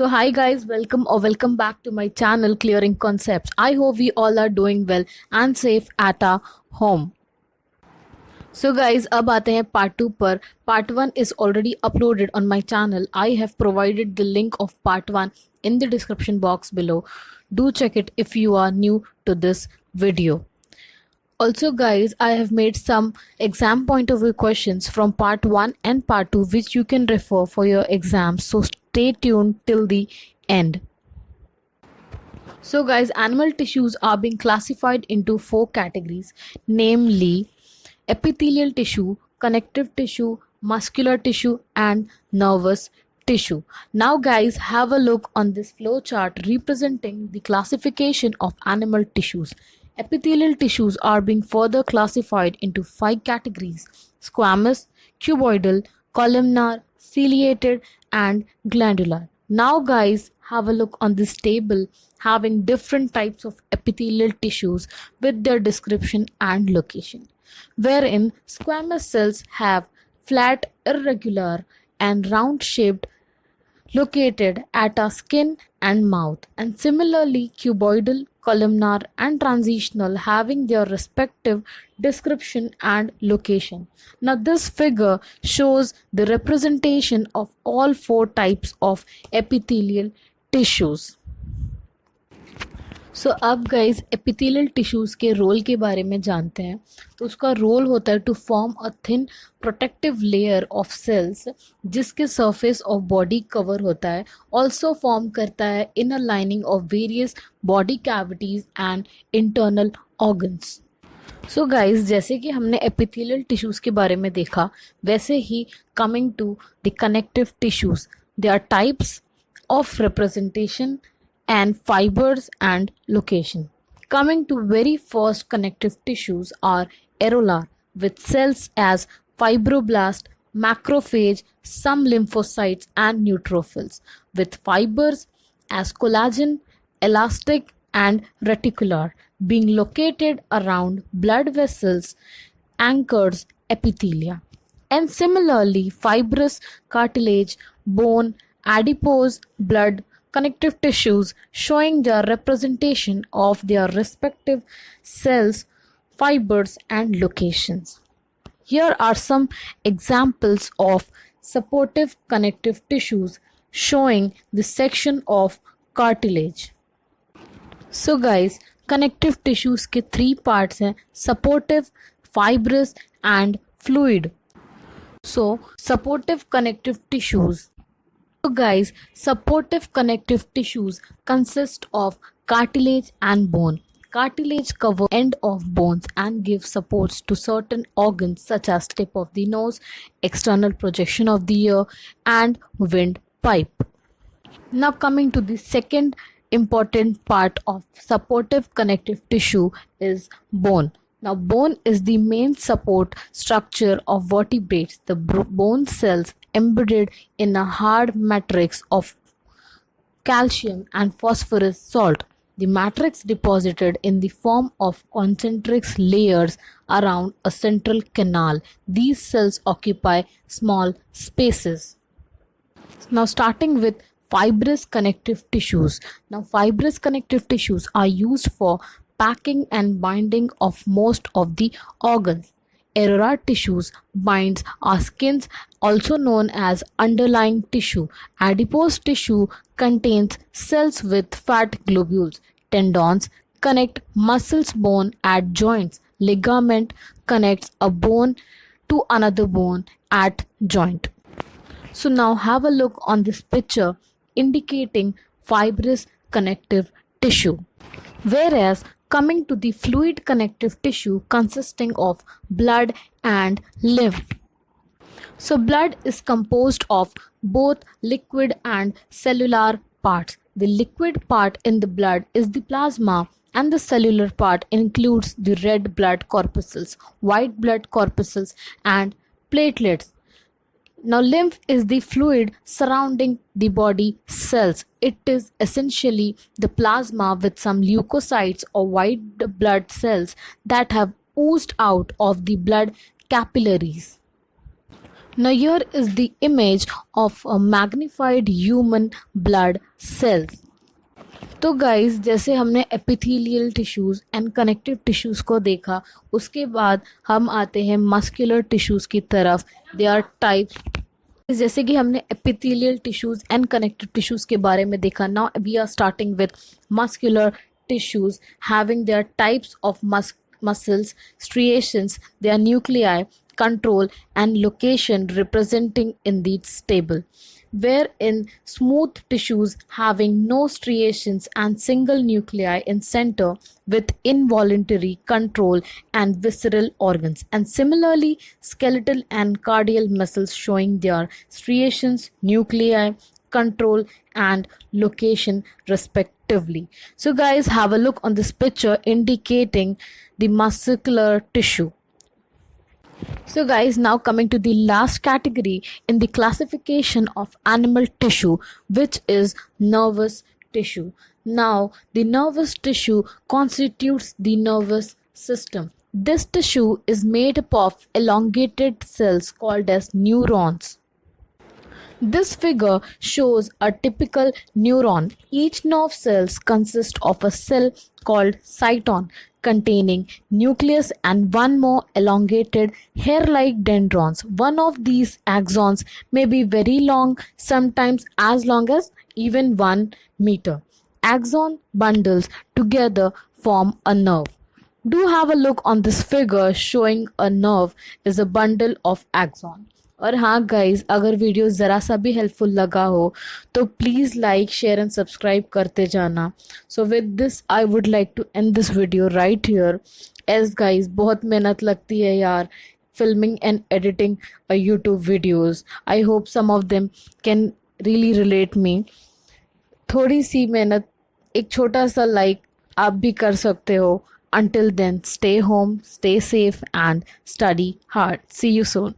So hi guys, welcome back to my channel Clearing Concepts. I hope we all are doing well and safe at our home. So guys, अब आते हैं part 2 पर. Part 1 is already uploaded on my channel. I have provided the link of part 1 in the description box below. Do check it if you are new to this video. Also guys, I have made some exam point of view questions from part 1 and part 2 which you can refer for your exams. So stay tuned till the end. So guys, animal tissues are being classified into 4 categories, namely epithelial tissue, connective tissue, muscular tissue and nervous tissue. Now guys, have a look on this flow chart representing the classification of animal tissues. Epithelial tissues are being further classified into 5 categories: squamous, cuboidal, columnar, ciliated and glandular. Now guys, have a look on this table having different types of epithelial tissues with their description and location, wherein squamous cells have flat, irregular and round shaped located at our skin and mouth, and similarly cuboidal, columnar and transitional having their respective description and location. Now this figure shows the representation of all 4 types of epithelial tissues. सो अब guys epithelial tissues के role के बारे में जानते हैं. तो उसका role होता है to form a thin protective layer of cells जिसके सरफेस ऑफ बॉडी कवर होता है. ऑल्सो फॉर्म करता है inner lining of various body cavities and internal organs. So guys, जैसे कि हमने एपिथेलियल टिश्यूज़ के बारे में देखा, वैसे ही coming to the connective tissues, they are types of representation and fibers and location. Coming to very first connective tissues are areolar with cells as fibroblast, macrophage, some lymphocytes and neutrophils, with fibers as collagen, elastic and reticular, being located around blood vessels, anchors, epithelia. And similarly fibrous cartilage, bone, adipose, blood, connective tissues showing their representation of their respective cells, fibers and locations. Here are some examples of supportive connective tissues showing the section of cartilage. So guys, connective tissues के 3 parts हैं: supportive, fibrous and fluid. So supportive connective tissues. So guys, supportive connective tissues consist of cartilage and bone. Cartilage cover end of bones and give supports to certain organs such as tip of the nose, external projection of the ear and windpipe. Now coming to the second important part of supportive connective tissue is bone. Now bone is the main support structure of vertebrates. The bone cells embedded in a hard matrix of calcium and phosphorus salt. The matrix deposited in the form of concentric layers around a central canal. These cells occupy small spaces. Now starting with fibrous connective tissues. Now fibrous connective tissues are used for packing and binding of most of the organs. Areolar tissues binds our skins, also known as underlying tissue. Adipose tissue contains cells with fat globules. Tendons connect muscles, bone at joints. Ligament connects a bone to another bone at joint. So now have a look on this picture indicating fibrous connective tissue. Whereas coming to the fluid connective tissue consisting of blood and lymph. So blood is composed of both liquid and cellular parts. The liquid part in the blood is the plasma and the cellular part includes the red blood corpuscles, white blood corpuscles and platelets. Now lymph is the fluid surrounding the body cells. It is essentially the plasma with some leukocytes or white blood cells that have oozed out of the blood capillaries. Now here is the image of a magnified human blood cells. तो guys जैसे हमने epithelial tissues and connective tissues को देखा, उसके बाद हम आते हैं मस्कुलर टिश्यूज़ की तरफ. They are types. जैसे कि हमने epithelial tissues and connective tissues के बारे में देखा. Now we are starting with muscular tissues having their types of muscles, striations, their nuclei, control, and location representing in this table. Wherein smooth tissues having no striations and single nuclei in center with involuntary control and visceral organs, and similarly skeletal and cardiac muscles showing their striations, nuclei, control, and location respectively. So guys, have a look on this picture indicating the muscular tissue. So guys, now coming to the last category in the classification of animal tissue, which is nervous tissue. Now the nervous tissue constitutes the nervous system. This tissue is made up of elongated cells called as neurons. This figure shows a typical neuron. Each nerve cells consist of a cell called cyton containing nucleus and one more elongated hair-like dendrons. One of these axons may be very long, sometimes as long as even 1 meter. Axon bundles together form a nerve. Do have a look on this figure showing a nerve is a bundle of axon. और हाँ guys, अगर video ज़रा सा भी helpful लगा हो तो please like, share and subscribe करते जाना. So with this I would like to and this video right here. As guys बहुत मेहनत लगती है यार filming and editing YouTube videos. I hope some of them can really relate me. थोड़ी सी मेहनत, एक छोटा सा लाइक आप भी कर सकते हो. Until then, stay home, stay safe, and study hard. See you soon.